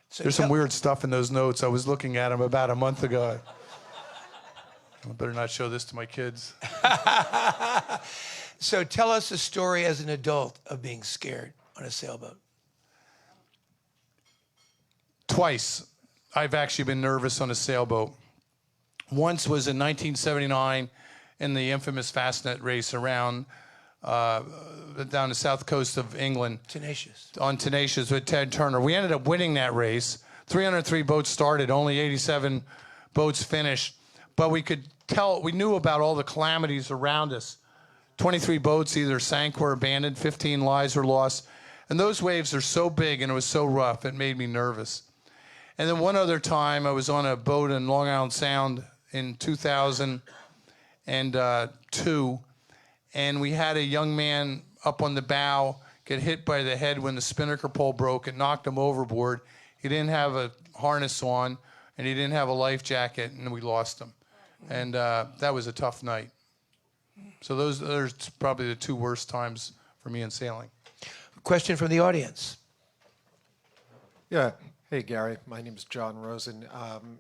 So there's some weird stuff in those notes. I was looking at them about a month ago. I better not show this to my kids. So tell us a story as an adult of being scared on a sailboat. Twice, I've actually been nervous on a sailboat. Once was in 1979 in the infamous Fastnet race around down the south coast of England. Tenacious. On Tenacious with Ted Turner. We ended up winning that race. 303 boats started, only 87 boats finished. But we could tell, we knew about all the calamities around us. 23 boats either sank or abandoned, 15 lives were lost. And those waves are so big and it was so rough, it made me nervous. And then one other time, I was on a boat in Long Island Sound in 2002, and we had a young man up on the bow get hit by the head when the spinnaker pole broke. It knocked him overboard. He didn't have a harness on, and he didn't have a life jacket, and we lost him. And that was a tough night. So those are probably the 2 worst times for me in sailing. Question from the audience. Yeah. Hey, Gary. My name is John Rosen.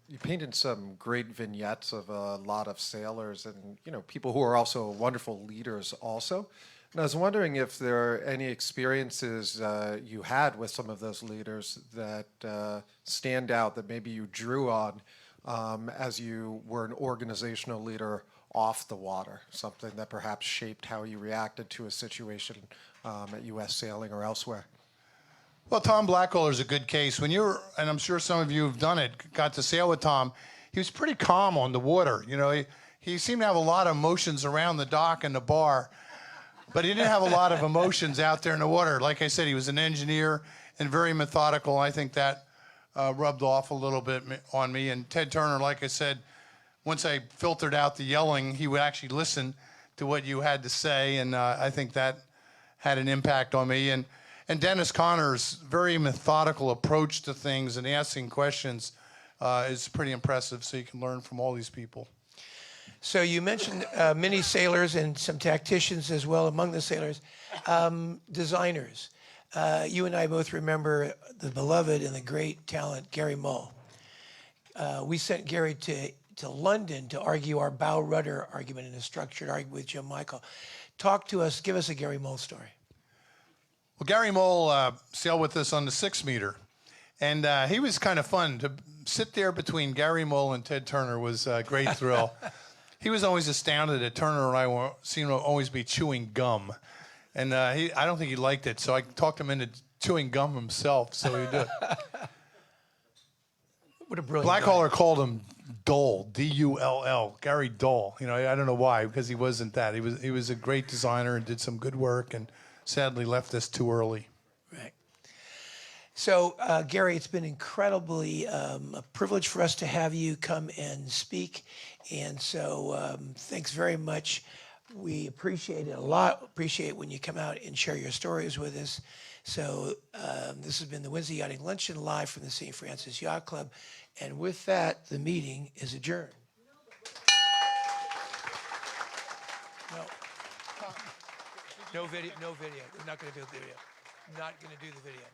You painted some great vignettes of a lot of sailors and, people who are also wonderful leaders also. And I was wondering if there are any experiences you had with some of those leaders that stand out that maybe you drew on as you were an organizational leader off the water, something that perhaps shaped how you reacted to a situation at U.S. Sailing or elsewhere. Well, Tom Blackaller is a good case. When you're, and I'm sure some of you have done it, got to sail with Tom, he was pretty calm on the water. He seemed to have a lot of emotions around the dock and the bar, but he didn't have a lot of emotions out there in the water. Like I said, he was an engineer and very methodical. I think that rubbed off a little bit on me. And Ted Turner, like I said, once I filtered out the yelling, he would actually listen to what you had to say, and I think that had an impact on me. And Dennis Connor's very methodical approach to things and asking questions is pretty impressive, so you can learn from all these people. So you mentioned many sailors and some tacticians as well among the sailors. Designers. You and I both remember the beloved and the great talent, Gary Mull. We sent Gary to London to argue our bow rudder argument in a structured argument with Jim Michael. Talk to us, give us a Gary Mull story. Well, Gary Mull sailed with us on the 6-meter, and he was kind of fun. To sit there between Gary Mull and Ted Turner was a great thrill. He was always astounded that Turner and I seemed to always be chewing gum, and I don't think he liked it, so I talked him into chewing gum himself, so he did. What a brilliant Blackaller guy. called him Dull, D-U-L-L, Gary Dull. I don't know why, because he wasn't that. He was a great designer and did some good work, and sadly left us too early. Right. So, Gary, it's been incredibly a privilege for us to have you come and speak. And so thanks very much. We appreciate it a lot. Appreciate when you come out and share your stories with us. So this has been the Wednesday Yachting Luncheon live from the St. Francis Yacht Club. And with that, the meeting is adjourned. No video. We're not going to do the video. Not going to do the video.